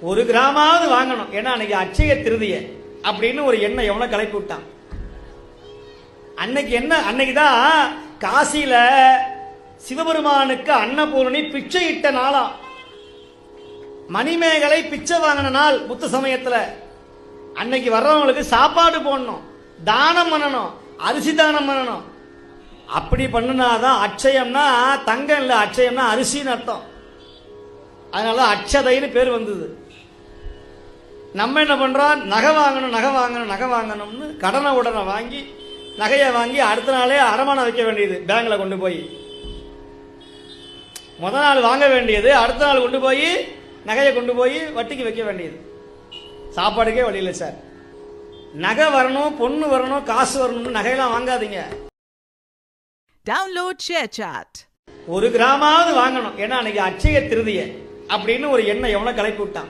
ஒரு கிராமாவது வாங்கணும், ஏன்னா அன்னைக்கு அட்சய திருதிய அப்படின்னு ஒரு எண்ணம் எவனோ கிளப்பி விட்டான். அன்னைக்கு என்ன, அன்னைக்குதான் காசியில சிவபெருமானுக்கு அன்னபூரணி பிச்சை இட்ட நாளா. மணிமேகலை பிச்சை வாங்கின நாள் புத்த சமயத்துல. அன்னைக்கு வர்றவங்களுக்கு சாப்பாடு போடணும், தானம் பண்ணணும், அரிசி தானம் பண்ணணும். அப்படி பண்ணுனாதான் அட்சயம்னா தங்கம் இல்ல, அட்சயம்னா அரிசின்னு அர்த்தம். அதனால அட்சதைன்னு பேர் வந்தது. நம்ம என்ன பண்றோம், நகை வாங்கணும் நகை வாங்கணும் நகை வாங்கணும்னு கடனை உடனே வாங்கி நகையை வாங்கி அடுத்த நாளே அடமானம் வைக்க வேண்டியது, பேங்க்ல கொண்டு போய். முதல் நாள் வாங்க வேண்டியது அடுத்த நாள் கொண்டு போய் நகையை கொண்டு போய் வட்டிக்கு வைக்க வேண்டியது. சாப்பாடுக்கே வழி இல்லை சார். நகை வரணும், பொண்ணு வரணும், காசு வரணும்னு நகையெல்லாம் வாங்காதீங்க. Download ShareChat. ஒரு கிராமாவது வாங்கணும், ஏன்னா அன்னைக்கு அட்சய திருதிய அப்படின்னு ஒரு எண்ணம் எவனோ கிளப்பி விட்டான்.